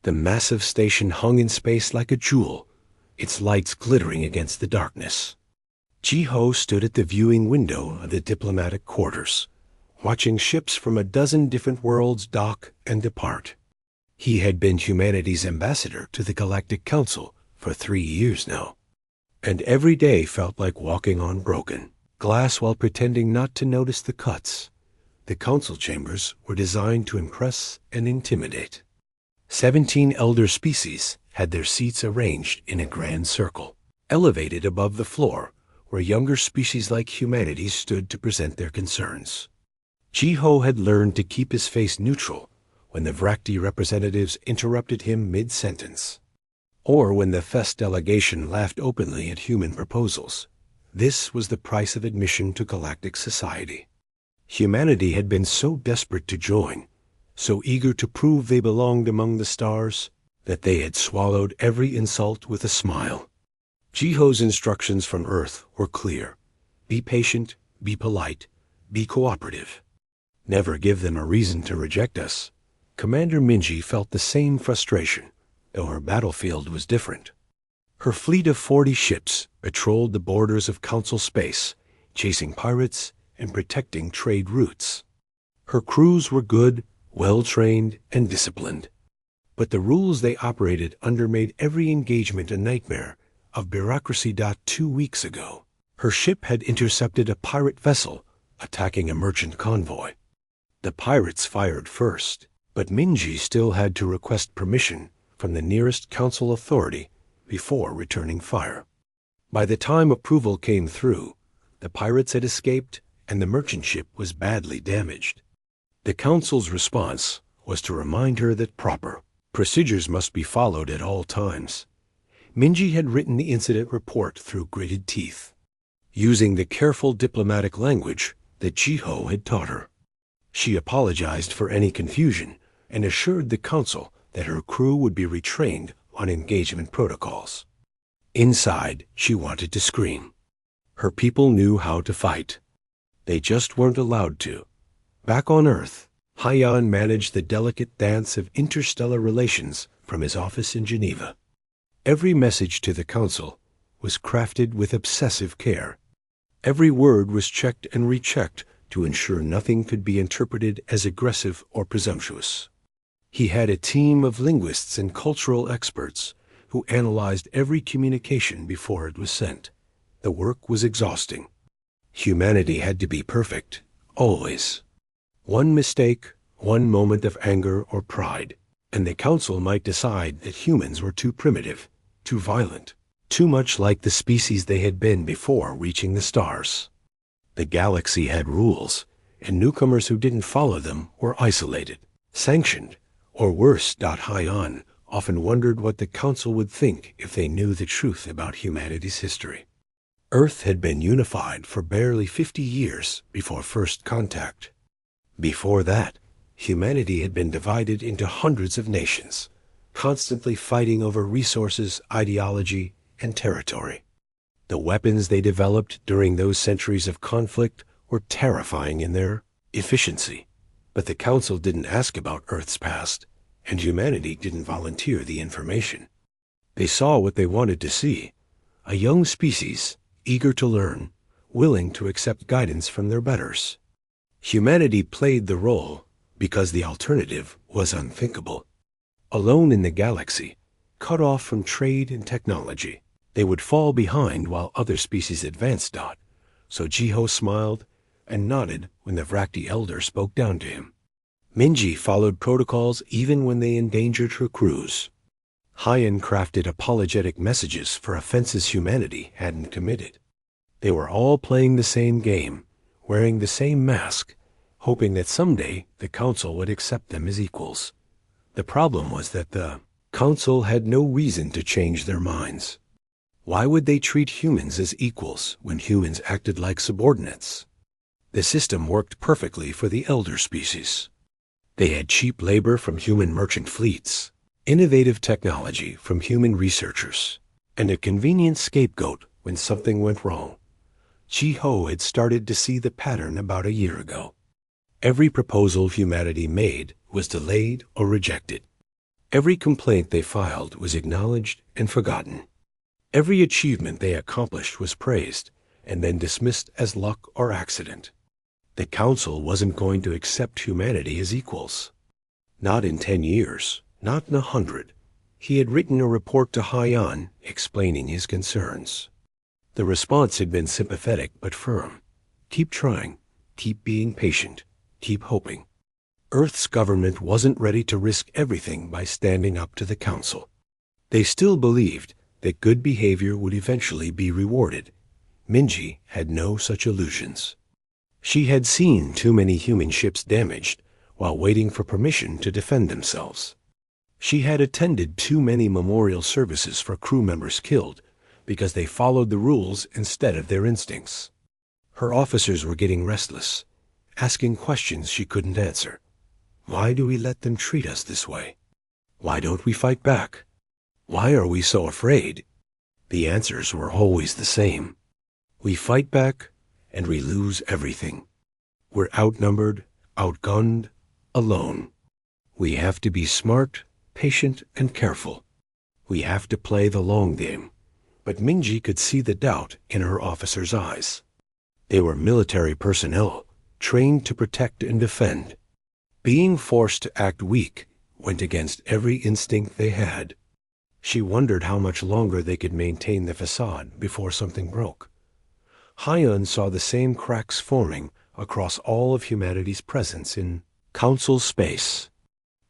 The massive station hung in space like a jewel, its lights glittering against the darkness. Ji-ho stood at the viewing window of the diplomatic quarters, watching ships from a dozen different worlds dock and depart. He had been humanity's ambassador to the Galactic Council for 3 years now, and every day felt like walking on broken glass while pretending not to notice the cuts. The council chambers were designed to impress and intimidate. 17 elder species had their seats arranged in a grand circle. Elevated above the floor, where younger species like humanity stood to present their concerns. Ji-ho had learned to keep his face neutral when the Vrakti representatives interrupted him mid-sentence, or when the Fest delegation laughed openly at human proposals. This was the price of admission to galactic society. Humanity had been so desperate to join, so eager to prove they belonged among the stars, that they had swallowed every insult with a smile. Ji-ho's instructions from Earth were clear. Be patient, be polite, be cooperative. Never give them a reason to reject us. Commander Minji felt the same frustration, though her battlefield was different. Her fleet of 40 ships patrolled the borders of Council space, chasing pirates and protecting trade routes. Her crews were good, well-trained, and disciplined. But the rules they operated under made every engagement a nightmare of bureaucracy. 2 weeks ago, her ship had intercepted a pirate vessel attacking a merchant convoy. The pirates fired first, but Minji still had to request permission from the nearest council authority before returning fire. By the time approval came through, the pirates had escaped and the merchant ship was badly damaged. The council's response was to remind her that proper procedures must be followed at all times. Minji had written the incident report through gritted teeth, using the careful diplomatic language that Ji-ho had taught her. She apologized for any confusion and assured the council that her crew would be retrained on engagement protocols. Inside, she wanted to scream. Her people knew how to fight. They just weren't allowed to. Back on Earth, Haiyan managed the delicate dance of interstellar relations from his office in Geneva. Every message to the council was crafted with obsessive care. Every word was checked and rechecked to ensure nothing could be interpreted as aggressive or presumptuous. He had a team of linguists and cultural experts who analyzed every communication before it was sent. The work was exhausting. Humanity had to be perfect, always. One mistake, one moment of anger or pride, and the council might decide that humans were too primitive, too violent, too much like the species they had been before reaching the stars. The galaxy had rules, and newcomers who didn't follow them were isolated, sanctioned, or worse. Haiyan often wondered what the council would think if they knew the truth about humanity's history. Earth had been unified for barely 50 years before first contact. Before that, humanity had been divided into hundreds of nations, constantly fighting over resources, ideology, and territory. The weapons they developed during those centuries of conflict were terrifying in their efficiency. But the Council didn't ask about Earth's past, and humanity didn't volunteer the information. They saw what they wanted to see, a young species, eager to learn, willing to accept guidance from their betters. Humanity played the role because the alternative was unthinkable. Alone in the galaxy, cut off from trade and technology, they would fall behind while other species advanced. So Ji-ho smiled and nodded when the Vrakti elder spoke down to him. Minji followed protocols even when they endangered her crews. Haiyan crafted apologetic messages for offenses humanity hadn't committed. They were all playing the same game, wearing the same mask, hoping that someday the council would accept them as equals. The problem was that the council had no reason to change their minds. Why would they treat humans as equals when humans acted like subordinates? The system worked perfectly for the elder species. They had cheap labor from human merchant fleets, innovative technology from human researchers, and a convenient scapegoat when something went wrong. Ji-ho had started to see the pattern about a year ago. Every proposal humanity made was delayed or rejected. Every complaint they filed was acknowledged and forgotten. Every achievement they accomplished was praised and then dismissed as luck or accident. The Council wasn't going to accept humanity as equals. Not in 10 years, not in 100. He had written a report to Hyan explaining his concerns. The response had been sympathetic but firm. Keep trying, keep being patient, keep hoping. Earth's government wasn't ready to risk everything by standing up to the Council. They still believed that good behavior would eventually be rewarded. Minji had no such illusions. She had seen too many human ships damaged while waiting for permission to defend themselves. She had attended too many memorial services for crew members killed because they followed the rules instead of their instincts. Her officers were getting restless, asking questions she couldn't answer. Why do we let them treat us this way? Why don't we fight back? Why are we so afraid? The answers were always the same. We fight back, and we lose everything. We're outnumbered, outgunned, alone. We have to be smart, patient, and careful. We have to play the long game. But Minji could see the doubt in her officers' eyes. They were military personnel, trained to protect and defend. Being forced to act weak went against every instinct they had. She wondered how much longer they could maintain the facade before something broke. Hyan saw the same cracks forming across all of humanity's presence in Council space.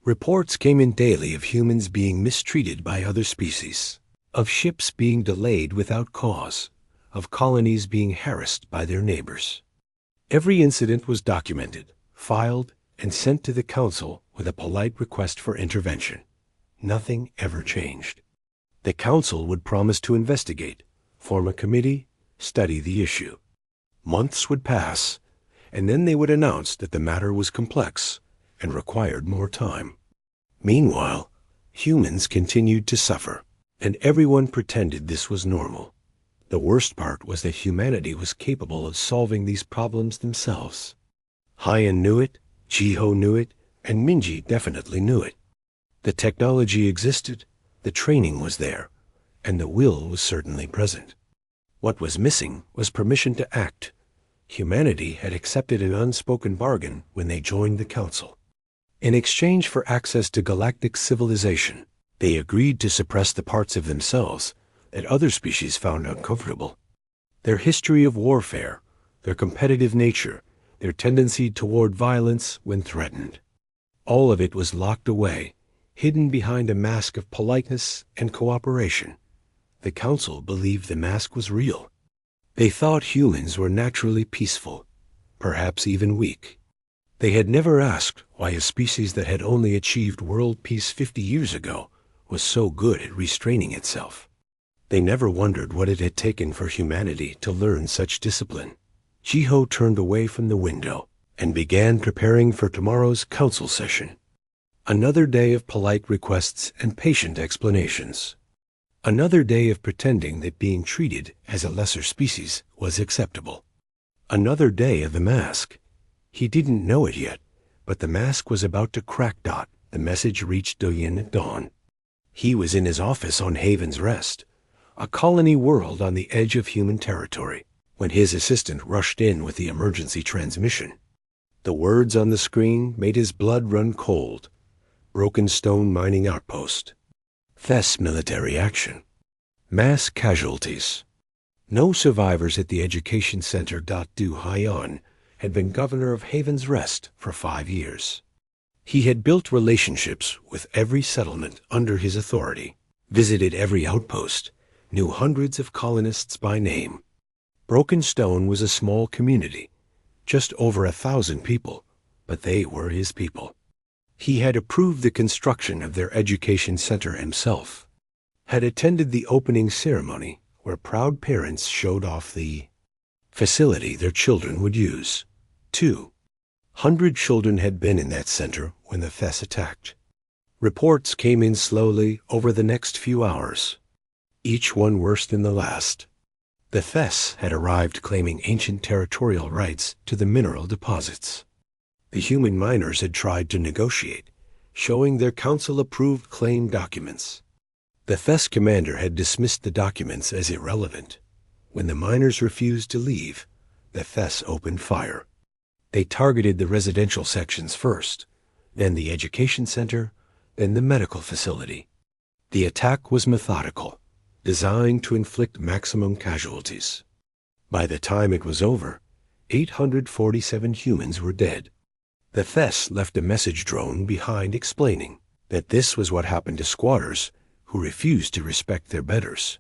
Reports came in daily of humans being mistreated by other species, of ships being delayed without cause, of colonies being harassed by their neighbors. Every incident was documented, filed, and sent to the Council with a polite request for intervention. Nothing ever changed. The Council would promise to investigate, form a committee, study the issue. Months would pass, and then they would announce that the matter was complex and required more time. Meanwhile, humans continued to suffer, and everyone pretended this was normal. The worst part was that humanity was capable of solving these problems themselves. Hyan knew it, Jiho knew it, and Minji definitely knew it. The technology existed, the training was there, and the will was certainly present. What was missing was permission to act. Humanity had accepted an unspoken bargain when they joined the Council. In exchange for access to galactic civilization, they agreed to suppress the parts of themselves that other species found uncomfortable. Their history of warfare, their competitive nature, their tendency toward violence when threatened. All of it was locked away, hidden behind a mask of politeness and cooperation. The Council believed the mask was real. They thought humans were naturally peaceful, perhaps even weak. They had never asked why a species that had only achieved world peace 50 years ago was so good at restraining itself. They never wondered what it had taken for humanity to learn such discipline. Jiho turned away from the window and began preparing for tomorrow's Council session. Another day of polite requests and patient explanations. Another day of pretending that being treated as a lesser species was acceptable. Another day of the mask. He didn't know it yet, but the mask was about to crack. The message reached Doyin at dawn. He was in his office on Haven's Rest, a colony world on the edge of human territory, when his assistant rushed in with the emergency transmission. The words on the screen made his blood run cold. Broken Stone mining outpost. Thess military action. Mass casualties. No survivors at the education center. Du Hyan had been governor of Haven's Rest for 5 years. He had built relationships with every settlement under his authority, visited every outpost, knew hundreds of colonists by name. Broken Stone was a small community, just over 1,000 people, but they were his people. He had approved the construction of their education center himself, had attended the opening ceremony where proud parents showed off the facility their children would use. 200 children had been in that center when the Thess attacked. Reports came in slowly over the next few hours, each one worse than the last. The Thess had arrived claiming ancient territorial rights to the mineral deposits. The human miners had tried to negotiate, showing their council-approved claim documents. The FES commander had dismissed the documents as irrelevant. When the miners refused to leave, the FES opened fire. They targeted the residential sections first, then the education center, then the medical facility. The attack was methodical, designed to inflict maximum casualties. By the time it was over, 847 humans were dead. The FES left a message drone behind explaining that this was what happened to squatters who refused to respect their betters.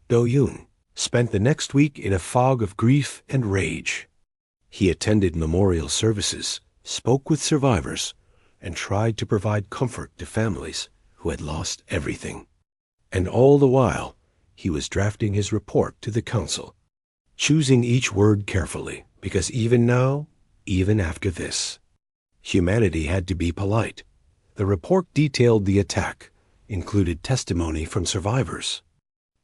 Do-yoon spent the next week in a fog of grief and rage. He attended memorial services, spoke with survivors, and tried to provide comfort to families who had lost everything. And all the while, he was drafting his report to the council, choosing each word carefully, because even now, even after this, humanity had to be polite. The report detailed the attack, included testimony from survivors,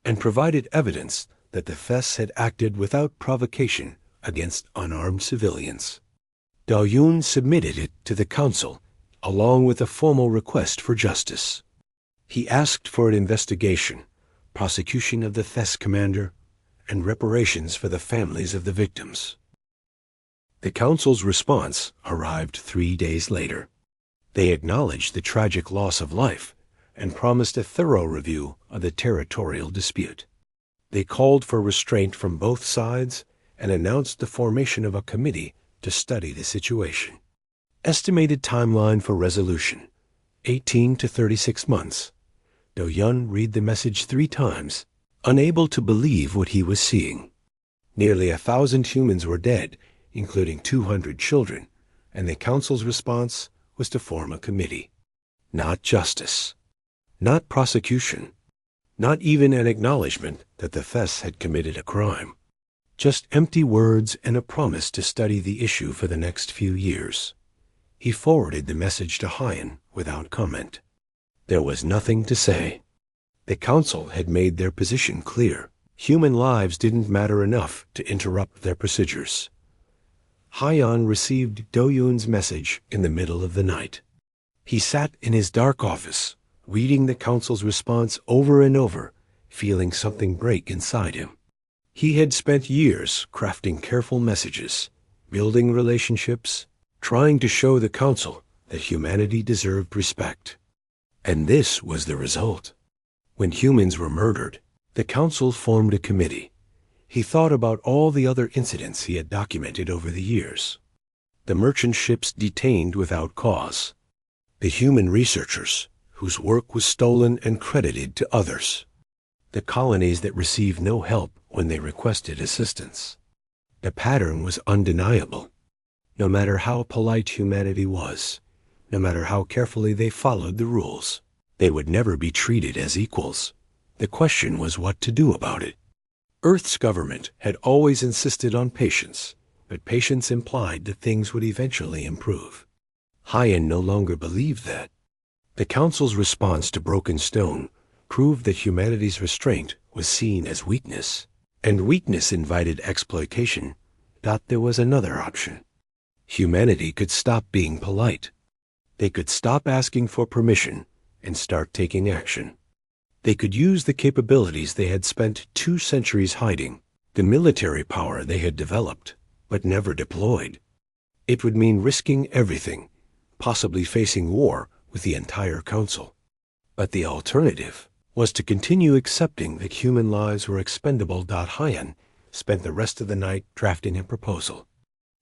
and provided evidence that the FES had acted without provocation against unarmed civilians. Do-yoon submitted it to the council, along with a formal request for justice. He asked for an investigation, prosecution of the FES commander, and reparations for the families of the victims. The council's response arrived 3 days later. They acknowledged the tragic loss of life and promised a thorough review of the territorial dispute. They called for restraint from both sides and announced the formation of a committee to study the situation. Estimated timeline for resolution, 18 to 36 months. Do-yoon read the message 3 times, unable to believe what he was seeing. Nearly 1,000 humans were dead, including 200 children, and the council's response was to form a committee. Not justice, not prosecution, not even an acknowledgement that the FES had committed a crime. Just empty words and a promise to study the issue for the next few years. He forwarded the message to Hyan without comment. There was nothing to say. The council had made their position clear. Human lives didn't matter enough to interrupt their procedures. Hyan received Do-yoon's message in the middle of the night. He sat in his dark office, reading the council's response over and over, feeling something break inside him. He had spent years crafting careful messages, building relationships, trying to show the council that humanity deserved respect. And this was the result. When humans were murdered, the council formed a committee. He thought about all the other incidents he had documented over the years. The merchant ships detained without cause. The human researchers whose work was stolen and credited to others. The colonies that received no help when they requested assistance. The pattern was undeniable. No matter how polite humanity was, no matter how carefully they followed the rules, they would never be treated as equals. The question was what to do about it. Earth's government had always insisted on patience, but patience implied that things would eventually improve. Hyan no longer believed that. The council's response to Broken Stone proved that humanity's restraint was seen as weakness, and weakness invited exploitation. There was another option. Humanity could stop being polite. They could stop asking for permission and start taking action. They could use the capabilities they had spent 2 centuries hiding, the military power they had developed, but never deployed. It would mean risking everything, possibly facing war with the entire council. But the alternative was to continue accepting that human lives were expendable. Hyan spent the rest of the night drafting a proposal.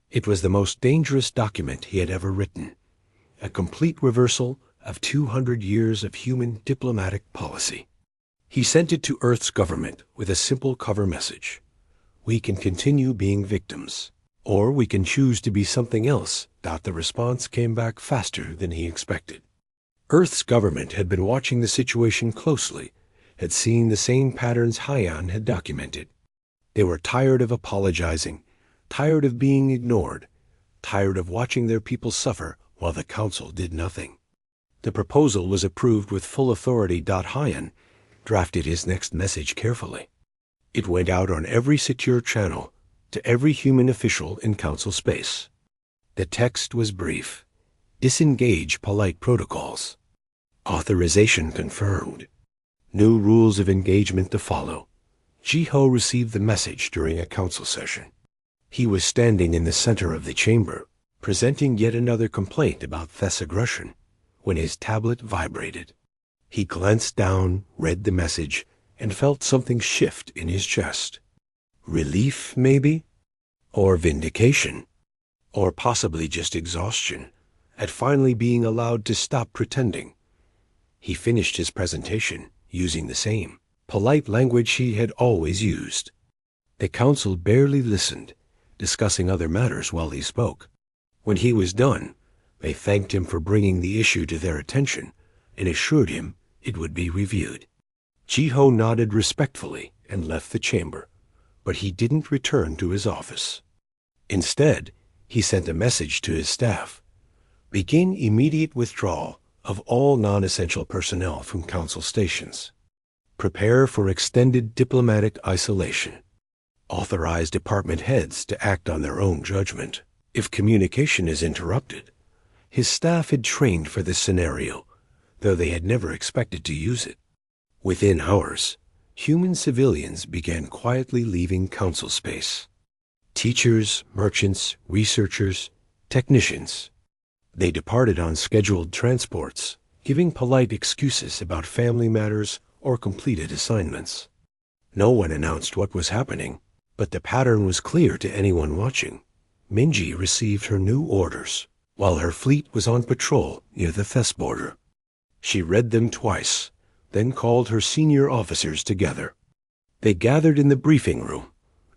It was the most dangerous document he had ever written, a complete reversal of 200 years of human diplomatic policy. He sent it to Earth's government with a simple cover message. We can continue being victims, or we can choose to be something else. The response came back faster than he expected. Earth's government had been watching the situation closely, had seen the same patterns Hyan had documented. They were tired of apologizing, tired of being ignored, tired of watching their people suffer while the council did nothing. The proposal was approved with full authority. Hyan drafted his next message carefully. It went out on every secure channel to every human official in council space. The text was brief. Disengage polite protocols. Authorization confirmed. New rules of engagement to follow. Ji-ho received the message during a council session. He was standing in the center of the chamber, presenting yet another complaint about Thess aggression, when his tablet vibrated. He glanced down, read the message, and felt something shift in his chest. Relief, maybe? Or vindication? Or possibly just exhaustion at finally being allowed to stop pretending. He finished his presentation using the same polite language he had always used. The council barely listened, discussing other matters while he spoke. When he was done, they thanked him for bringing the issue to their attention and assured him it would be reviewed. Ji-ho nodded respectfully and left the chamber, but he didn't return to his office. Instead, he sent a message to his staff. Begin immediate withdrawal of all non-essential personnel from council stations. Prepare for extended diplomatic isolation. Authorize department heads to act on their own judgment if communication is interrupted. His staff had trained for this scenario, though they had never expected to use it. Within hours, human civilians began quietly leaving council space. Teachers, merchants, researchers, technicians. They departed on scheduled transports, giving polite excuses about family matters or completed assignments. No one announced what was happening, but the pattern was clear to anyone watching. Minji received her new orders while her fleet was on patrol near the Thess border. She read them twice, then called her senior officers together. They gathered in the briefing room,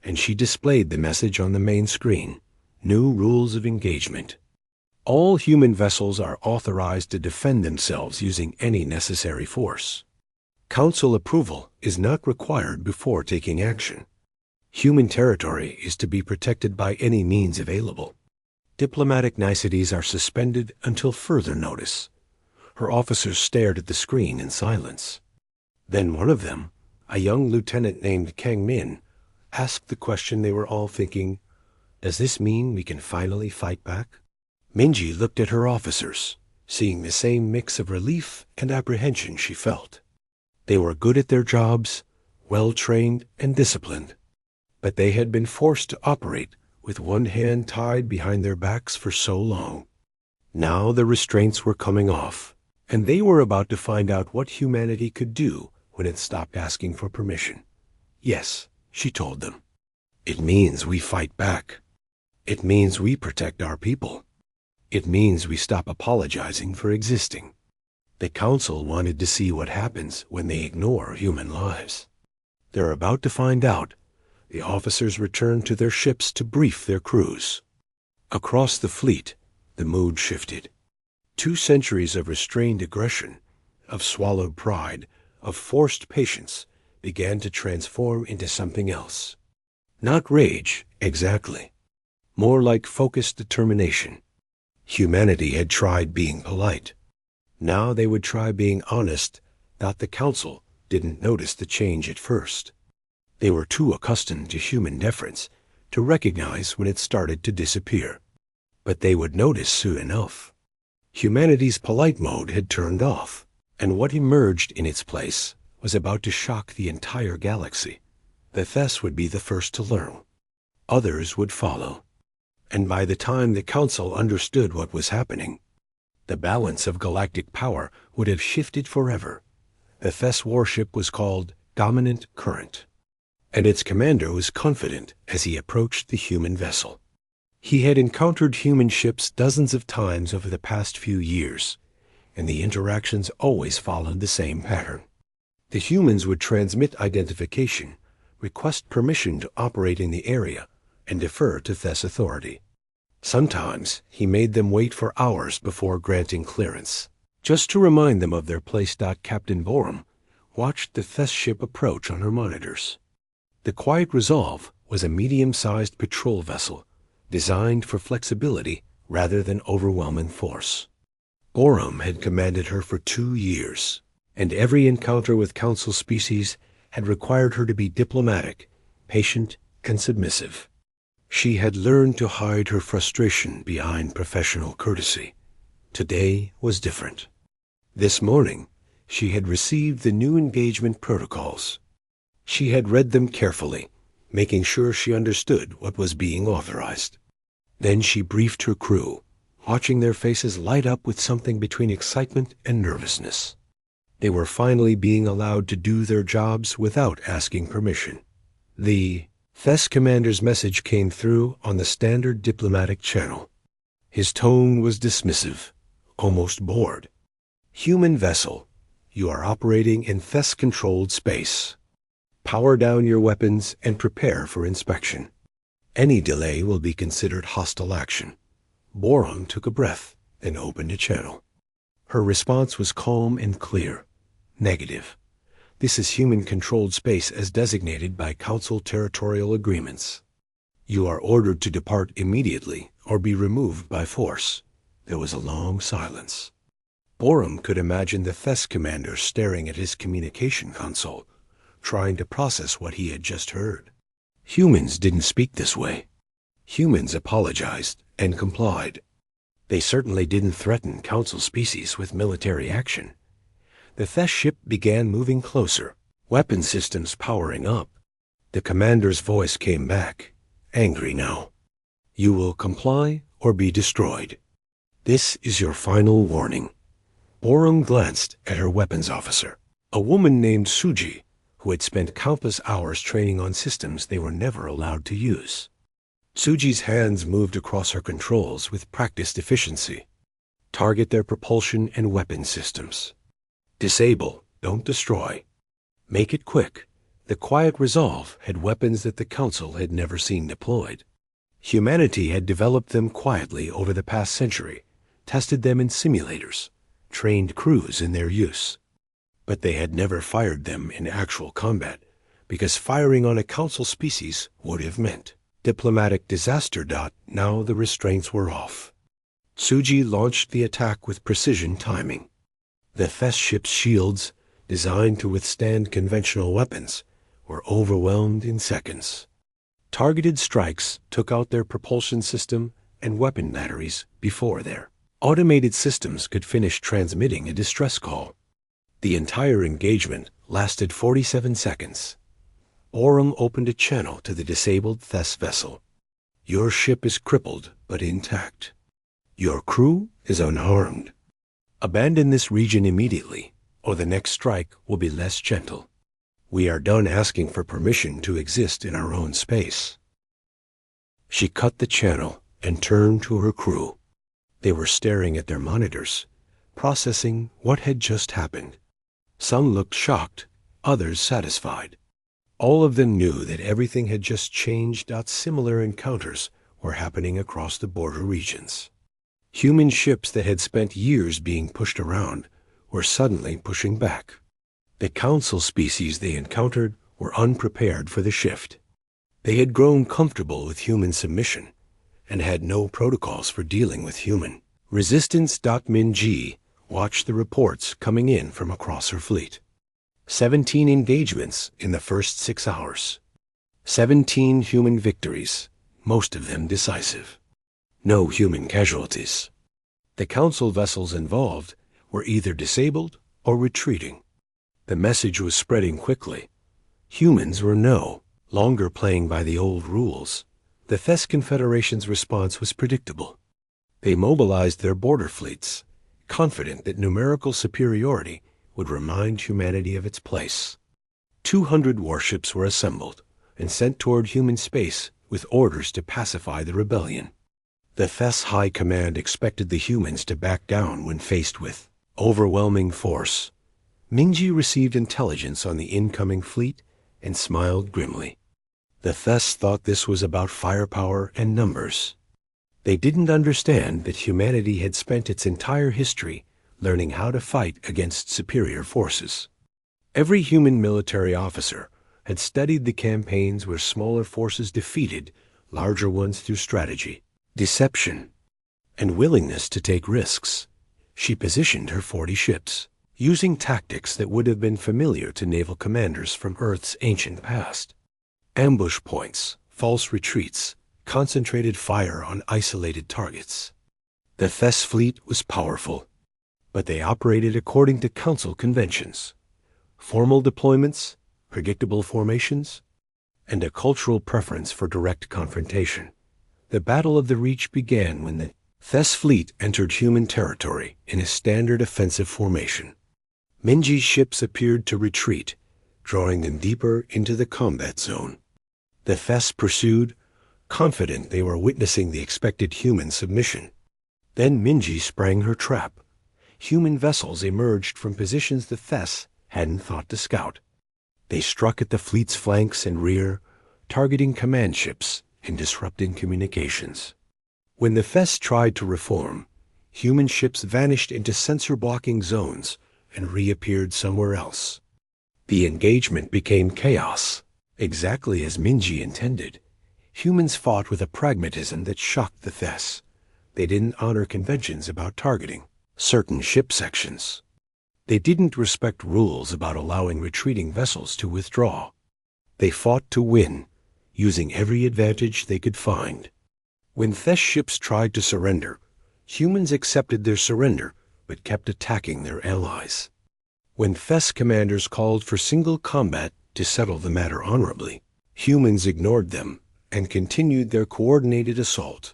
and she displayed the message on the main screen. New rules of engagement. All human vessels are authorized to defend themselves using any necessary force. Council approval is not required before taking action. Human territory is to be protected by any means available. Diplomatic niceties are suspended until further notice. Her officers stared at the screen in silence. Then one of them, a young lieutenant named Kang Min, asked the question they were all thinking, does this mean we can finally fight back? Minji looked at her officers, seeing the same mix of relief and apprehension she felt. They were good at their jobs, well-trained and disciplined, but they had been forced to operate with one hand tied behind their backs for so long. Now the restraints were coming off, and they were about to find out what humanity could do when it stopped asking for permission. Yes, she told them. It means we fight back. It means we protect our people. It means we stop apologizing for existing. The council wanted to see what happens when they ignore human lives. They're about to find out. The officers returned to their ships to brief their crews. Across the fleet, the mood shifted. 2 centuries of restrained aggression, of swallowed pride, of forced patience began to transform into something else. Not rage, exactly. More like focused determination. Humanity had tried being polite. Now they would try being honest that the council didn't notice the change at first. They were too accustomed to human deference to recognize when it started to disappear. But they would notice soon enough. Humanity's polite mode had turned off, and what emerged in its place was about to shock the entire galaxy. The Thess would be the first to learn. Others would follow. And by the time the council understood what was happening, the balance of galactic power would have shifted forever. The Thess warship was called Dominant Current, and its commander was confident as he approached the human vessel. He had encountered human ships dozens of times over the past few years, and the interactions always followed the same pattern. The humans would transmit identification, request permission to operate in the area, and defer to Thess authority. Sometimes he made them wait for hours before granting clearance, just to remind them of their place. Captain Borum watched the Thess ship approach on her monitors. The Quiet Resolve was a medium-sized patrol vessel, designed for flexibility rather than overwhelming force. Borum had commanded her for 2 years, and every encounter with Council species had required her to be diplomatic, patient, and submissive. She had learned to hide her frustration behind professional courtesy. Today was different. This morning, she had received the new engagement protocols. She had read them carefully, making sure she understood what was being authorized. Then she briefed her crew, watching their faces light up with something between excitement and nervousness. They were finally being allowed to do their jobs without asking permission. The FES commander's message came through on the standard diplomatic channel. His tone was dismissive, almost bored. Human vessel, you are operating in FES-controlled space. Power down your weapons and prepare for inspection. Any delay will be considered hostile action. Borum took a breath and opened a channel. Her response was calm and clear. Negative. This is human-controlled space as designated by Council territorial agreements. You are ordered to depart immediately or be removed by force. There was a long silence. Borum could imagine the FES commander staring at his communication console, trying to process what he had just heard. Humans didn't speak this way. Humans apologized and complied. They certainly didn't threaten Council species with military action. The FES ship began moving closer, weapon systems powering up. The commander's voice came back, angry now. You will comply or be destroyed. This is your final warning. Borum glanced at her weapons officer, a woman named Suji, who had spent countless hours training on systems they were never allowed to use. Suji's hands moved across her controls with practiced efficiency. Target their propulsion and weapon systems. Disable, don't destroy. Make it quick. The Quiet Resolve had weapons that the Council had never seen deployed. Humanity had developed them quietly over the past century, tested them in simulators, trained crews in their use. But they had never fired them in actual combat, because firing on a Council species would have meant diplomatic disaster. Now the restraints were off. Suji launched the attack with precision timing. The FES ship's shields, designed to withstand conventional weapons, were overwhelmed in seconds. Targeted strikes took out their propulsion system and weapon batteries before their automated systems could finish transmitting a distress call. The entire engagement lasted 47 seconds. Borum opened a channel to the disabled FES vessel. Your ship is crippled but intact. Your crew is unharmed. Abandon this region immediately, or the next strike will be less gentle. We are done asking for permission to exist in our own space. She cut the channel and turned to her crew. They were staring at their monitors, processing what had just happened. Some looked shocked, others satisfied. All of them knew that everything had just changed. Similar encounters were happening across the border regions. Human ships that had spent years being pushed around were suddenly pushing back. The Council species they encountered were unprepared for the shift. They had grown comfortable with human submission and had no protocols for dealing with human resistance. Min-G watched the reports coming in from across her fleet. 17 engagements in the first 6 hours. 17 human victories, most of them decisive. No human casualties. The Council vessels involved were either disabled or retreating. The message was spreading quickly. Humans were no longer playing by the old rules. The FES Confederation's response was predictable. They mobilized their border fleets, confident that numerical superiority would remind humanity of its place. 200 warships were assembled and sent toward human space with orders to pacify the rebellion. The FES High Command expected the humans to back down when faced with overwhelming force. Ming-Ji received intelligence on the incoming fleet and smiled grimly. The FES thought this was about firepower and numbers. They didn't understand that humanity had spent its entire history learning how to fight against superior forces. Every human military officer had studied the campaigns where smaller forces defeated larger ones through strategy, deception, and willingness to take risks. She positioned her 40 ships, using tactics that would have been familiar to naval commanders from Earth's ancient past. Ambush points, false retreats, concentrated fire on isolated targets. The Fess fleet was powerful, but they operated according to Council conventions. Formal deployments, predictable formations, and a cultural preference for direct confrontation. The Battle of the Reach began when the Fess fleet entered human territory in a standard offensive formation. Minji's ships appeared to retreat, drawing them deeper into the combat zone. The Fess pursued, confident they were witnessing the expected human submission. Then Minji sprang her trap. Human vessels emerged from positions the Fess hadn't thought to scout. They struck at the fleet's flanks and rear, targeting command ships and disrupting communications. When the Fess tried to reform, human ships vanished into sensor-blocking zones and reappeared somewhere else. The engagement became chaos, exactly as Minji intended. Humans fought with a pragmatism that shocked the Fess. They didn't honor conventions about targeting certain ship sections. They didn't respect rules about allowing retreating vessels to withdraw. They fought to win, using every advantage they could find. When Fess ships tried to surrender, humans accepted their surrender but kept attacking their allies. When Fess commanders called for single combat to settle the matter honorably, humans ignored them and continued their coordinated assault.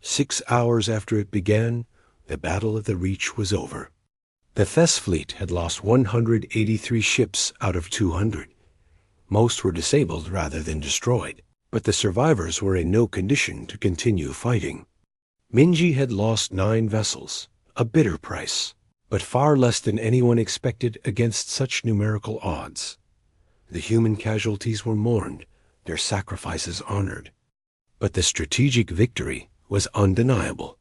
6 hours after it began, the Battle of the Reach was over. The Fess fleet had lost 183 ships out of 200. Most were disabled rather than destroyed, but the survivors were in no condition to continue fighting. Minji had lost 9 vessels, a bitter price, but far less than anyone expected against such numerical odds. The human casualties were mourned, their sacrifices honored. But the strategic victory was undeniable.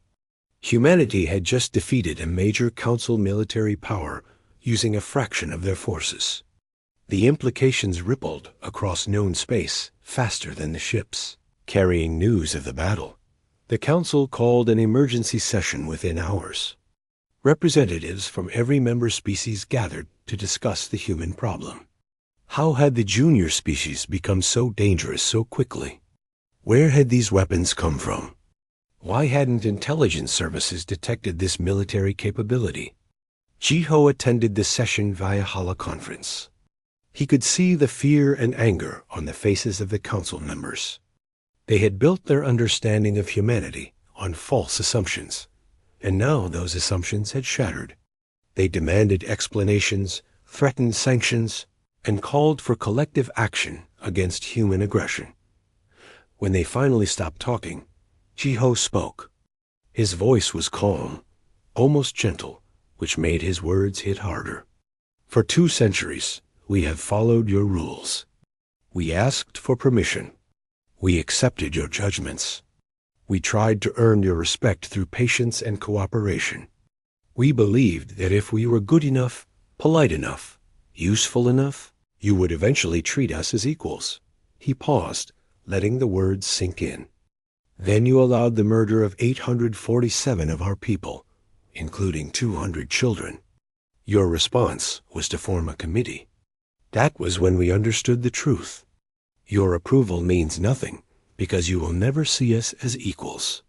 Humanity had just defeated a major Council military power using a fraction of their forces. The implications rippled across known space faster than the ships, carrying news of the battle. The Council called an emergency session within hours. Representatives from every member species gathered to discuss the human problem. How had the junior species become so dangerous so quickly? Where had these weapons come from? Why hadn't intelligence services detected this military capability? Jiho attended the session via holoconference. He could see the fear and anger on the faces of the Council members. They had built their understanding of humanity on false assumptions, and now those assumptions had shattered. They demanded explanations, threatened sanctions, and called for collective action against human aggression. When they finally stopped talking, Jiho spoke. His voice was calm, almost gentle, which made his words hit harder. For 2 centuries, we have followed your rules. We asked for permission. We accepted your judgments. We tried to earn your respect through patience and cooperation. We believed that if we were good enough, polite enough, useful enough, you would eventually treat us as equals. He paused, letting the words sink in. Then you allowed the murder of 847 of our people, including 200 children. Your response was to form a committee. That was when we understood the truth. Your approval means nothing, because you will never see us as equals.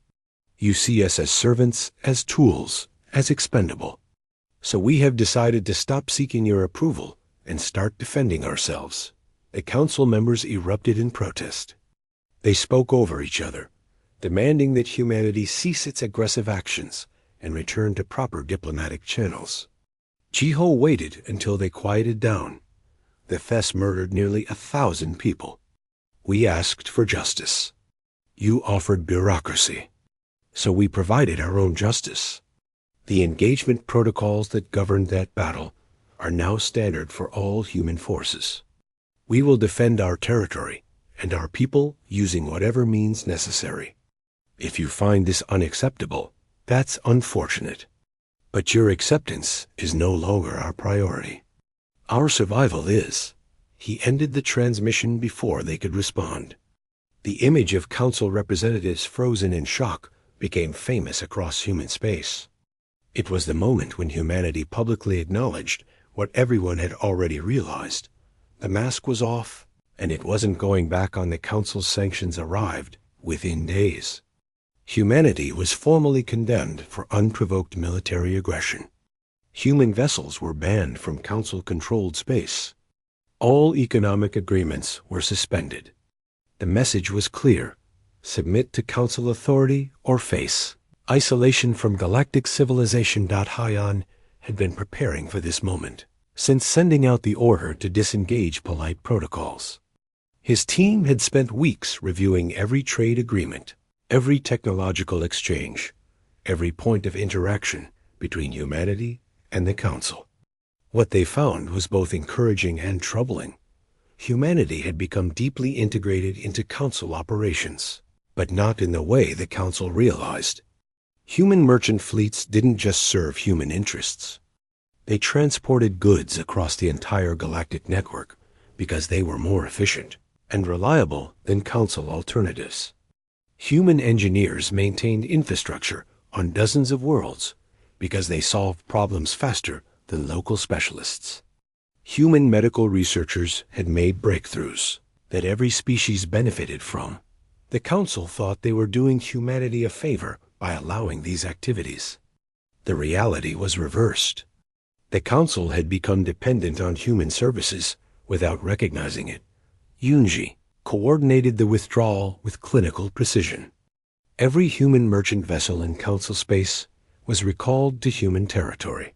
You see us as servants, as tools, as expendable. So we have decided to stop seeking your approval and start defending ourselves. The Council members erupted in protest. They spoke over each other, demanding that humanity cease its aggressive actions and return to proper diplomatic channels. Jiho waited until they quieted down. The Fess murdered nearly 1,000 people. We asked for justice. You offered bureaucracy. So we provided our own justice. The engagement protocols that governed that battle are now standard for all human forces. We will defend our territory and our people using whatever means necessary. If you find this unacceptable, that's unfortunate. But your acceptance is no longer our priority. Our survival is. He ended the transmission before they could respond. The image of Council representatives frozen in shock became famous across human space. It was the moment when humanity publicly acknowledged what everyone had already realized. The mask was off, and it wasn't going back on the Council's sanctions arrived within days. Humanity was formally condemned for unprovoked military aggression. Human vessels were banned from Council-controlled space. All economic agreements were suspended. The message was clear: submit to Council authority or face isolation from galactic civilization. Hyon had been preparing for this moment since sending out the order to disengage polite protocols. His team had spent weeks reviewing every trade agreement, every technological exchange, every point of interaction between humanity and the Council. What they found was both encouraging and troubling. Humanity had become deeply integrated into Council operations, but not in the way the Council realized. Human merchant fleets didn't just serve human interests. They transported goods across the entire galactic network because they were more efficient and reliable than Council alternatives. Human engineers maintained infrastructure on dozens of worlds because they solved problems faster than local specialists. Human medical researchers had made breakthroughs that every species benefited from. The Council thought they were doing humanity a favor by allowing these activities. The reality was reversed. The Council had become dependent on human services without recognizing it. Yunji coordinated the withdrawal with clinical precision. Every human merchant vessel in Council space was recalled to human territory.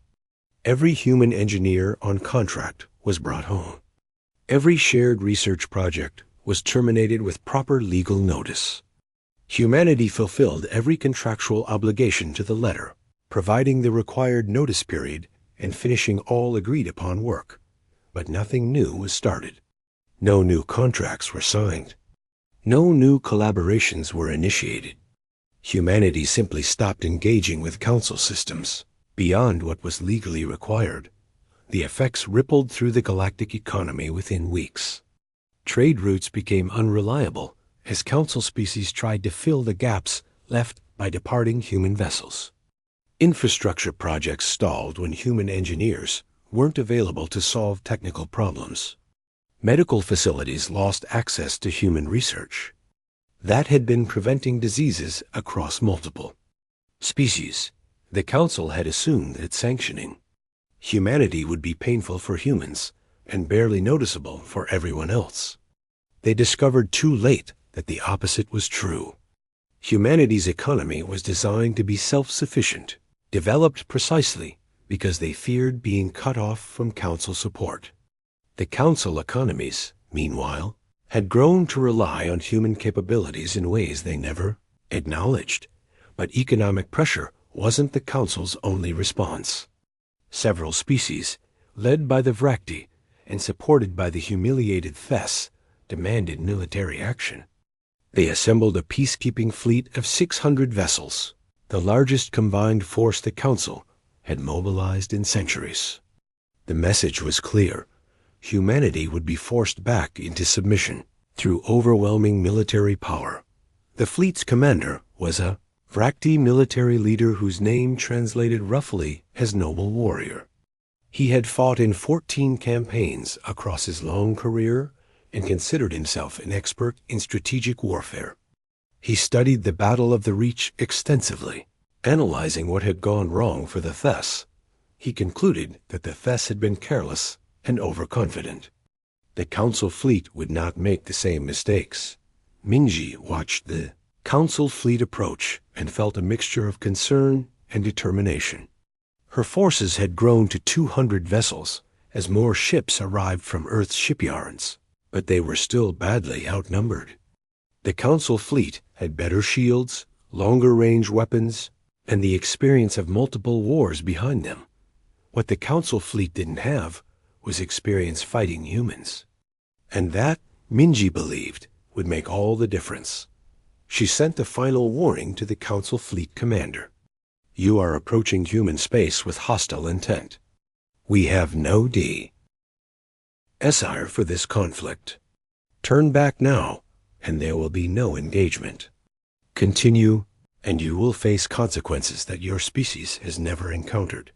Every human engineer on contract was brought home. Every shared research project was terminated with proper legal notice. Humanity fulfilled every contractual obligation to the letter, providing the required notice period and finishing all agreed-upon work. But nothing new was started. No new contracts were signed. No new collaborations were initiated. Humanity simply stopped engaging with Council systems beyond what was legally required. The effects rippled through the galactic economy within weeks. Trade routes became unreliable as Council species tried to fill the gaps left by departing human vessels. Infrastructure projects stalled when human engineers weren't available to solve technical problems. Medical facilities lost access to human research. That had been preventing diseases across multiple species. The Council had assumed that sanctioning humanity would be painful for humans and barely noticeable for everyone else. They discovered too late that the opposite was true. Humanity's economy was designed to be self-sufficient, developed precisely because they feared being cut off from Council support. The Council economies, meanwhile, had grown to rely on human capabilities in ways they never acknowledged. But economic pressure wasn't the Council's only response. Several species, led by the Vrakti and supported by the humiliated Thess, demanded military action. They assembled a peacekeeping fleet of 600 vessels, the largest combined force the Council had mobilized in centuries. The message was clear. Humanity would be forced back into submission through overwhelming military power. The fleet's commander was a Vrakti military leader whose name translated roughly as noble warrior. He had fought in 14 campaigns across his long career and considered himself an expert in strategic warfare. He studied the Battle of the Reach extensively, analyzing what had gone wrong for the Thess. He concluded that the Thess had been careless and overconfident. The Council fleet would not make the same mistakes. Minji watched the Council fleet approach and felt a mixture of concern and determination. Her forces had grown to 200 vessels as more ships arrived from Earth's shipyards, but they were still badly outnumbered. The Council fleet had better shields, longer-range weapons, and the experience of multiple wars behind them. What the Council fleet didn't have was experience fighting humans. And that, Minji believed, would make all the difference. She sent a final warning to the Council fleet commander. You are approaching human space with hostile intent. We have no desire for this conflict. Turn back now, and there will be no engagement. Continue, and you will face consequences that your species has never encountered.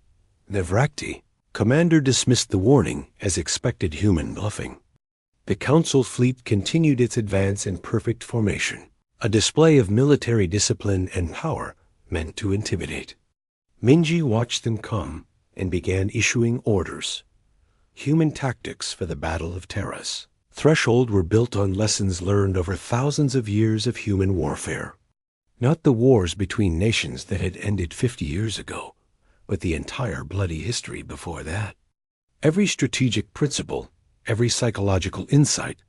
The Vrakti commander dismissed the warning as expected human bluffing. The Council fleet continued its advance in perfect formation, a display of military discipline and power meant to intimidate. Minji watched them come and began issuing orders. Human tactics for the Battle of Terras. Threshold were built on lessons learned over thousands of years of human warfare. Not the wars between nations that had ended 50 years ago, but the entire bloody history before that. Every strategic principle, every psychological insight,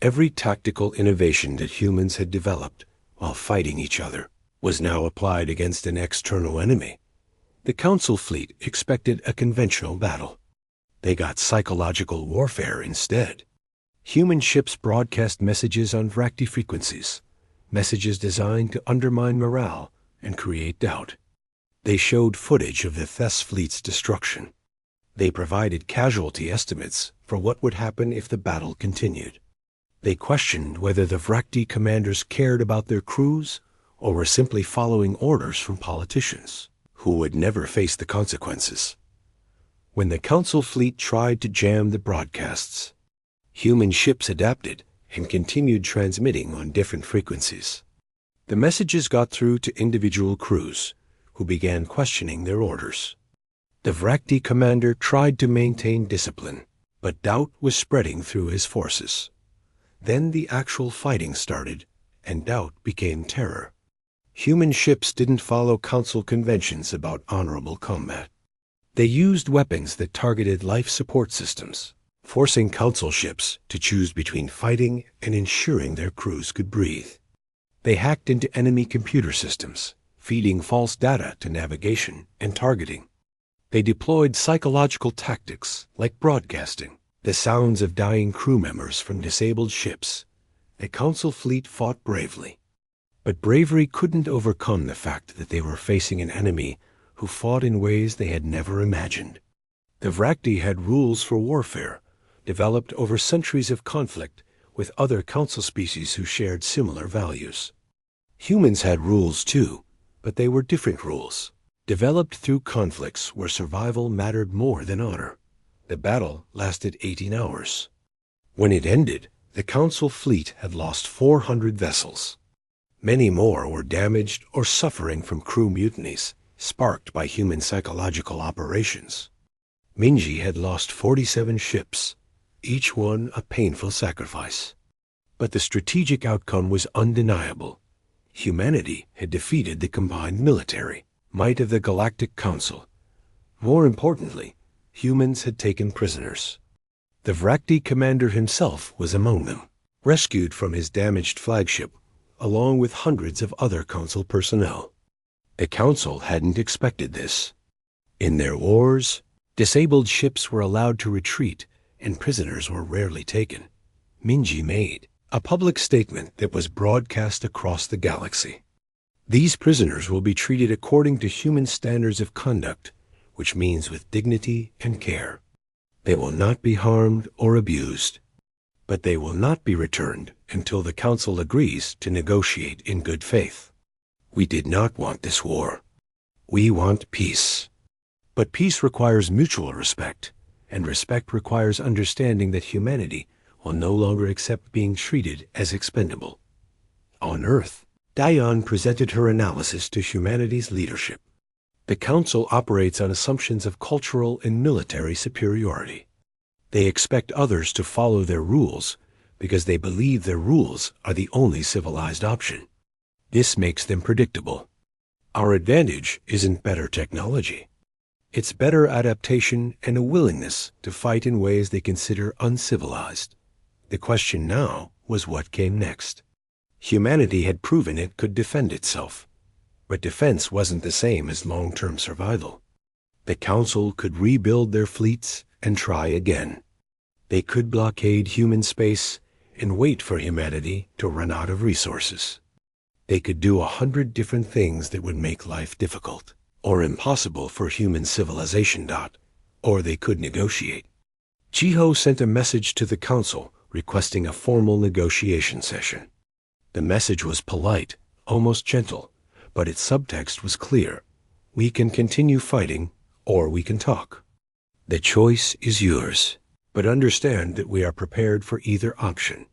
every tactical innovation that humans had developed while fighting each other was now applied against an external enemy. The Council fleet expected a conventional battle. They got psychological warfare instead. Human ships broadcast messages on Vrakti frequencies, messages designed to undermine morale and create doubt. They showed footage of the Thess fleet's destruction. They provided casualty estimates for what would happen if the battle continued. They questioned whether the Vrakti commanders cared about their crews or were simply following orders from politicians who would never face the consequences. When the Council fleet tried to jam the broadcasts, human ships adapted and continued transmitting on different frequencies. The messages got through to individual crews, who began questioning their orders. The Vrakti commander tried to maintain discipline, but doubt was spreading through his forces. Then the actual fighting started, and doubt became terror. Human ships didn't follow Council conventions about honorable combat. They used weapons that targeted life support systems, forcing Council ships to choose between fighting and ensuring their crews could breathe. They hacked into enemy computer systems, feeding false data to navigation and targeting. They deployed psychological tactics like broadcasting the sounds of dying crew members from disabled ships. The Council fleet fought bravely. But bravery couldn't overcome the fact that they were facing an enemy who fought in ways they had never imagined. The Vrakti had rules for warfare, developed over centuries of conflict with other Council species who shared similar values. Humans had rules too, but they were different rules, developed through conflicts where survival mattered more than honor. The battle lasted 18 hours. When it ended, the Council fleet had lost 400 vessels. Many more were damaged or suffering from crew mutinies, sparked by human psychological operations. Minji had lost 47 ships, each one a painful sacrifice. But the strategic outcome was undeniable. Humanity had defeated the combined military might of the Galactic Council. More importantly, humans had taken prisoners. The Vrakti commander himself was among them, rescued from his damaged flagship, along with hundreds of other Council personnel. The Council hadn't expected this. In their wars, disabled ships were allowed to retreat and prisoners were rarely taken. Minji made a public statement that was broadcast across the galaxy. These prisoners will be treated according to human standards of conduct, which means with dignity and care. They will not be harmed or abused, but they will not be returned until the Council agrees to negotiate in good faith. We did not want this war. We want peace. But peace requires mutual respect, and respect requires understanding that humanity will no longer accept being treated as expendable. On Earth, Diane presented her analysis to humanity's leadership. The Council operates on assumptions of cultural and military superiority. They expect others to follow their rules because they believe their rules are the only civilized option. This makes them predictable. Our advantage isn't better technology. It's better adaptation and a willingness to fight in ways they consider uncivilized. The question now was what came next. Humanity had proven it could defend itself, but defense wasn't the same as long-term survival. The Council could rebuild their fleets and try again. They could blockade human space and wait for humanity to run out of resources. They could do 100 different things that would make life difficult or impossible for human civilization. Or they could negotiate. Chiho sent a message to the Council requesting a formal negotiation session. The message was polite, almost gentle, but its subtext was clear. We can continue fighting, or we can talk. The choice is yours, but understand that we are prepared for either option.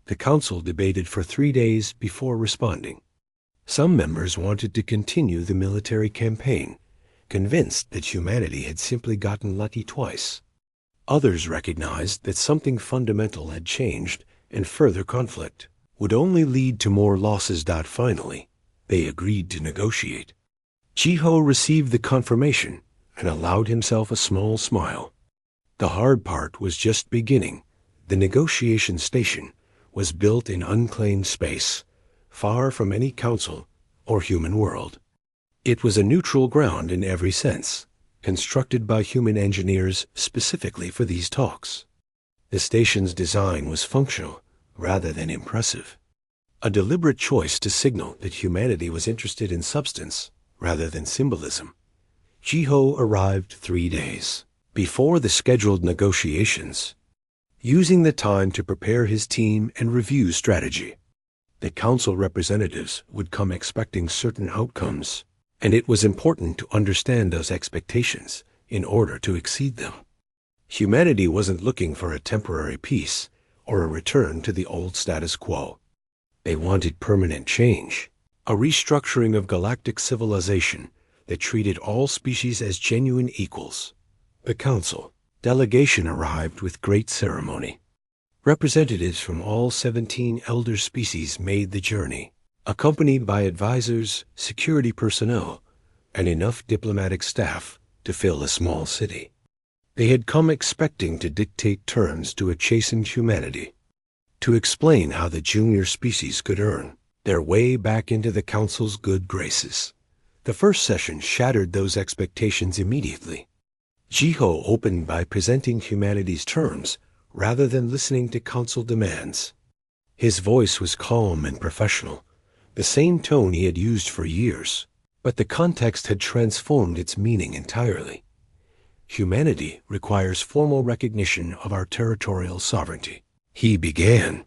The council debated for 3 days before responding. Some members wanted to continue the military campaign, convinced that humanity had simply gotten lucky twice. Others recognized that something fundamental had changed, and further conflict would only lead to more losses. Finally, they agreed to negotiate. Jiho received the confirmation and allowed himself a small smile. The hard part was just beginning. The negotiation station was built in unclaimed space, far from any council or human world. It was a neutral ground in every sense, constructed by human engineers specifically for these talks. The station's design was functional rather than impressive, a deliberate choice to signal that humanity was interested in substance rather than symbolism. Jiho arrived 3 days before the scheduled negotiations, using the time to prepare his team and review strategy. The council representatives would come expecting certain outcomes, and it was important to understand those expectations in order to exceed them. Humanity wasn't looking for a temporary peace or a return to the old status quo. They wanted permanent change, a restructuring of galactic civilization that treated all species as genuine equals. The council delegation arrived with great ceremony. Representatives from all 17 elder species made the journey, accompanied by advisors, security personnel, and enough diplomatic staff to fill a small city. They had come expecting to dictate terms to a chastened humanity, to explain how the junior species could earn their way back into the council's good graces. The first session shattered those expectations immediately. Jiho opened by presenting humanity's terms rather than listening to council demands. His voice was calm and professional, the same tone he had used for years, but the context had transformed its meaning entirely. Humanity requires formal recognition of our territorial sovereignty. He began.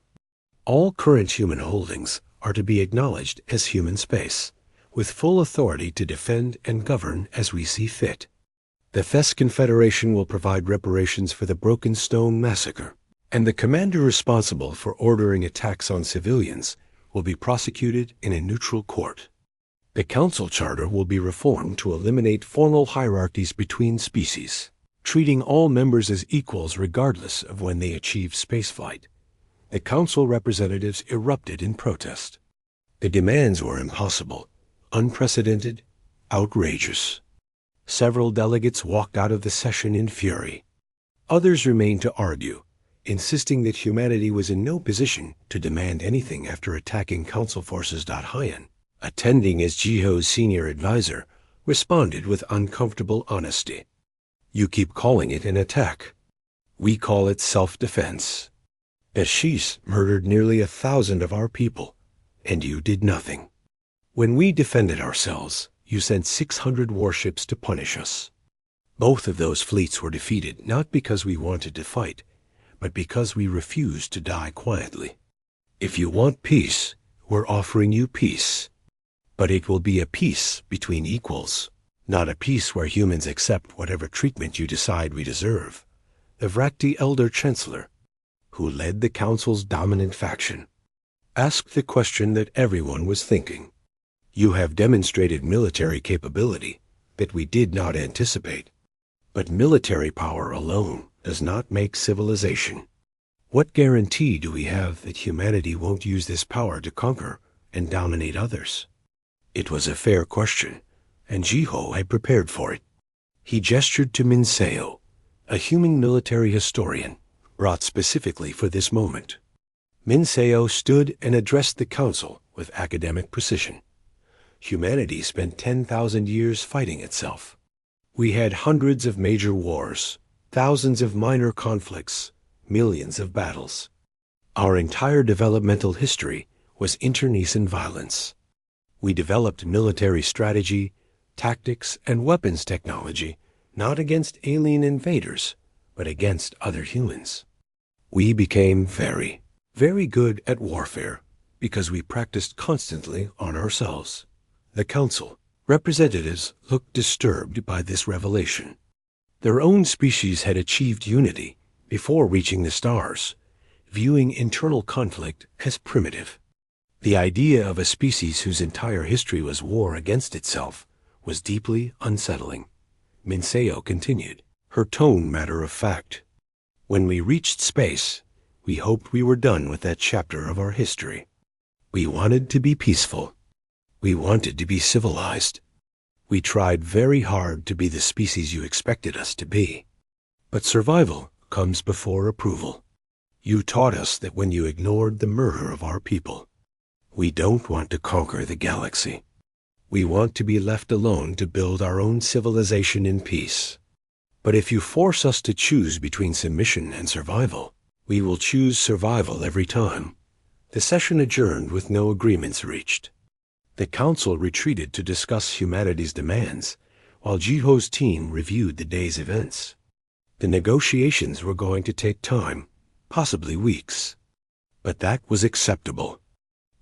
All current human holdings are to be acknowledged as human space, with full authority to defend and govern as we see fit. The Fes Confederation will provide reparations for the Broken Stone massacre, and the commander responsible for ordering attacks on civilians will be prosecuted in a neutral court. The council charter will be reformed to eliminate formal hierarchies between species, treating all members as equals regardless of when they achieve spaceflight. The council representatives erupted in protest. The demands were impossible, unprecedented, outrageous. Several delegates walked out of the session in fury. Others remained to argue, insisting that humanity was in no position to demand anything after attacking council forces. Hyan, attending as Jiho's senior advisor, responded with uncomfortable honesty. You keep calling it an attack. We call it self-defense. Ashish murdered nearly 1,000 of our people, and you did nothing. When we defended ourselves, you sent 600 warships to punish us. Both of those fleets were defeated not because we wanted to fight, but because we refused to die quietly. If you want peace, we're offering you peace. But it will be a peace between equals, not a peace where humans accept whatever treatment you decide we deserve. The Vrakti Elder Chancellor, who led the council's dominant faction, asked the question that everyone was thinking. You have demonstrated military capability that we did not anticipate. But military power alone does not make civilization. What guarantee do we have that humanity won't use this power to conquer and dominate others? It was a fair question, and Jiho had prepared for it. He gestured to Minseo, a human military historian, brought specifically for this moment. Minseo stood and addressed the council with academic precision. Humanity spent 10,000 years fighting itself. We had hundreds of major wars, thousands of minor conflicts, millions of battles. Our entire developmental history was internecine violence. We developed military strategy, tactics, and weapons technology, not against alien invaders, but against other humans. We became very, very good at warfare because we practiced constantly on ourselves. The council representatives looked disturbed by this revelation. Their own species had achieved unity before reaching the stars, viewing internal conflict as primitive. The idea of a species whose entire history was war against itself was deeply unsettling. Minseo continued, her tone matter of fact. When we reached space, we hoped we were done with that chapter of our history. We wanted to be peaceful. We wanted to be civilized. We tried very hard to be the species you expected us to be. But survival comes before approval. You taught us that when you ignored the murder of our people. We don't want to conquer the galaxy. We want to be left alone to build our own civilization in peace. But if you force us to choose between submission and survival, we will choose survival every time. The session adjourned with no agreements reached. The council retreated to discuss humanity's demands, while Jiho's team reviewed the day's events. The negotiations were going to take time, possibly weeks. But that was acceptable.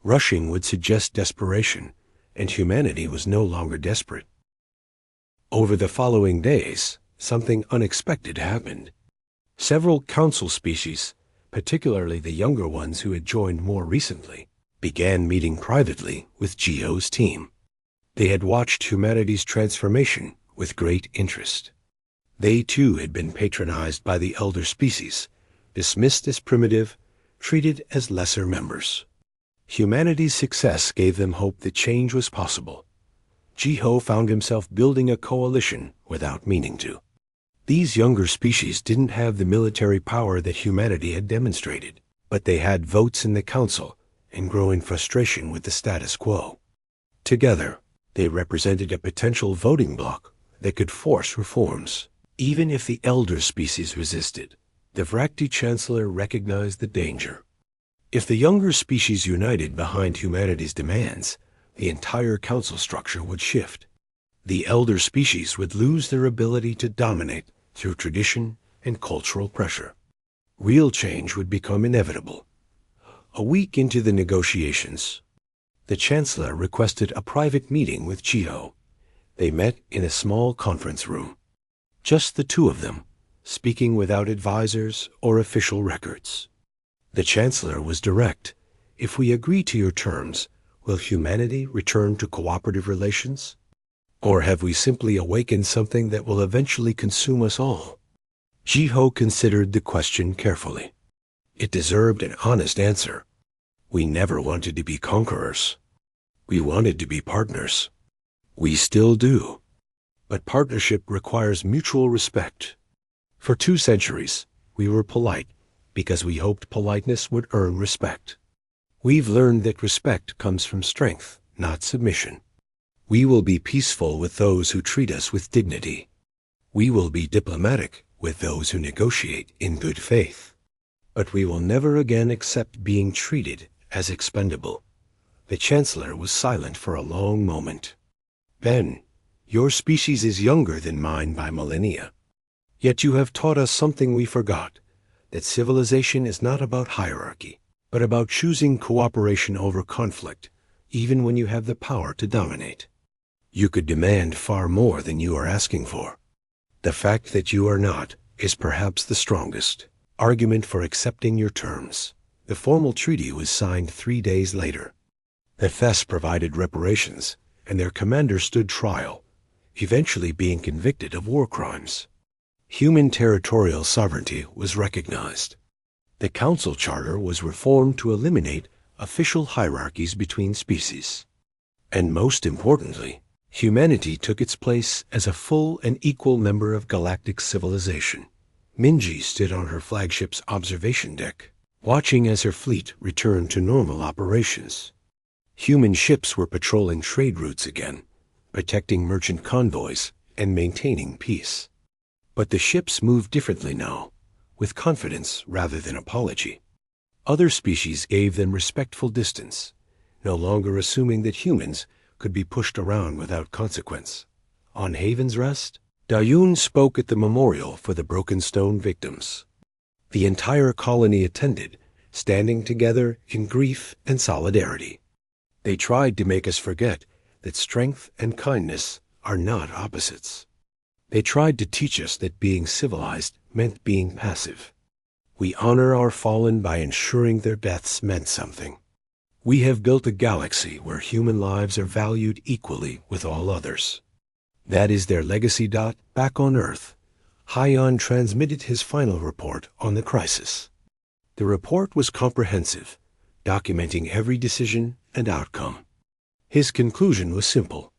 Rushing would suggest desperation, and humanity was no longer desperate. Over the following days, something unexpected happened. Several council species, particularly the younger ones who had joined more recently, began meeting privately with Jiho's team. They had watched humanity's transformation with great interest. They too had been patronized by the elder species, dismissed as primitive, treated as lesser members. Humanity's success gave them hope that change was possible. Jiho found himself building a coalition without meaning to. These younger species didn't have the military power that humanity had demonstrated, but they had votes in the council and growing frustration with the status quo. Together, they represented a potential voting bloc that could force reforms. Even if the elder species resisted, the Vrakti Chancellor recognized the danger. If the younger species united behind humanity's demands, the entire council structure would shift. The elder species would lose their ability to dominate through tradition and cultural pressure. Real change would become inevitable. A week into the negotiations, the Chancellor requested a private meeting with Jiho. They met in a small conference room. Just the two of them, speaking without advisors or official records. The Chancellor was direct. If we agree to your terms, will humanity return to cooperative relations? Or have we simply awakened something that will eventually consume us all? Jiho considered the question carefully. It deserved an honest answer. We never wanted to be conquerors. We wanted to be partners. We still do. But partnership requires mutual respect. For 2 centuries, we were polite because we hoped politeness would earn respect. We've learned that respect comes from strength, not submission. We will be peaceful with those who treat us with dignity. We will be diplomatic with those who negotiate in good faith. But we will never again accept being treated as expendable. The Chancellor was silent for a long moment. Ben, your species is younger than mine by millennia. Yet you have taught us something we forgot, that civilization is not about hierarchy, but about choosing cooperation over conflict, even when you have the power to dominate. You could demand far more than you are asking for. The fact that you are not is perhaps the strongest argument for accepting your terms. The formal treaty was signed 3 days later. The FES provided reparations, and their commander stood trial, eventually being convicted of war crimes. Human territorial sovereignty was recognized. The Council Charter was reformed to eliminate official hierarchies between species. And most importantly, humanity took its place as a full and equal member of galactic civilization. Minji stood on her flagship's observation deck, watching as her fleet returned to normal operations. Human ships were patrolling trade routes again, protecting merchant convoys and maintaining peace. But the ships moved differently now, with confidence rather than apology. Other species gave them respectful distance, no longer assuming that humans could be pushed around without consequence. On Haven's Rest, Dayun spoke at the memorial for the Broken Stone victims. The entire colony attended, standing together in grief and solidarity. They tried to make us forget that strength and kindness are not opposites. They tried to teach us that being civilized meant being passive. We honor our fallen by ensuring their deaths meant something. We have built a galaxy where human lives are valued equally with all others. That is their legacy. Back on Earth, Hyon transmitted his final report on the crisis. The report was comprehensive, documenting every decision and outcome. His conclusion was simple.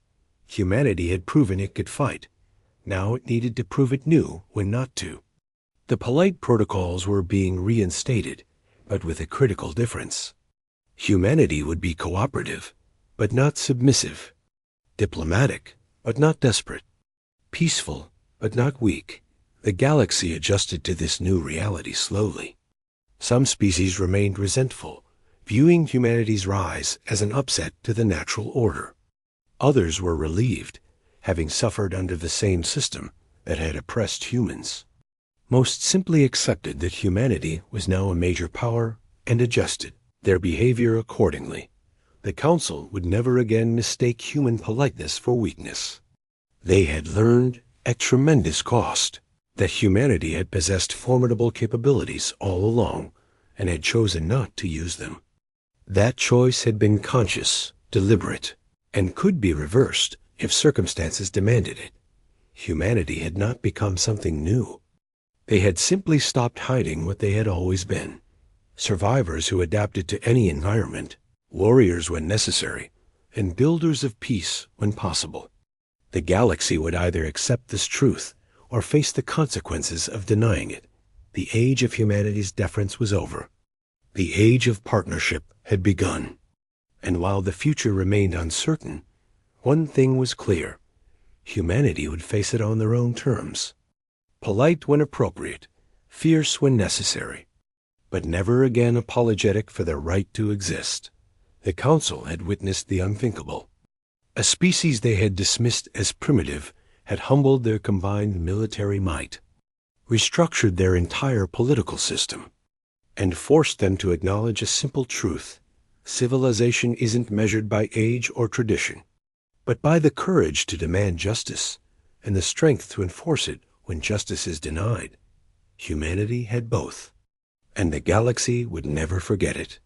Humanity had proven it could fight. Now it needed to prove it knew when not to. The polite protocols were being reinstated, but with a critical difference. Humanity would be cooperative, but not submissive. Diplomatic, but not desperate. Peaceful, but not weak. The galaxy adjusted to this new reality slowly. Some species remained resentful, viewing humanity's rise as an upset to the natural order. Others were relieved, having suffered under the same system that had oppressed humans. Most simply accepted that humanity was now a major power and adjusted their behavior accordingly. The Council would never again mistake human politeness for weakness. They had learned, at tremendous cost, that humanity had possessed formidable capabilities all along and had chosen not to use them. That choice had been conscious, deliberate, and could be reversed if circumstances demanded it. Humanity had not become something new. They had simply stopped hiding what they had always been. Survivors who adapted to any environment, warriors when necessary, and builders of peace when possible. The galaxy would either accept this truth or face the consequences of denying it. The age of humanity's deference was over. The age of partnership had begun. And while the future remained uncertain, one thing was clear. Humanity would face it on their own terms. Polite when appropriate, fierce when necessary, but never again apologetic for their right to exist. The Council had witnessed the unthinkable. A species they had dismissed as primitive had humbled their combined military might, restructured their entire political system, and forced them to acknowledge a simple truth. Civilization isn't measured by age or tradition, but by the courage to demand justice and the strength to enforce it when justice is denied. Humanity had both, and the galaxy would never forget it.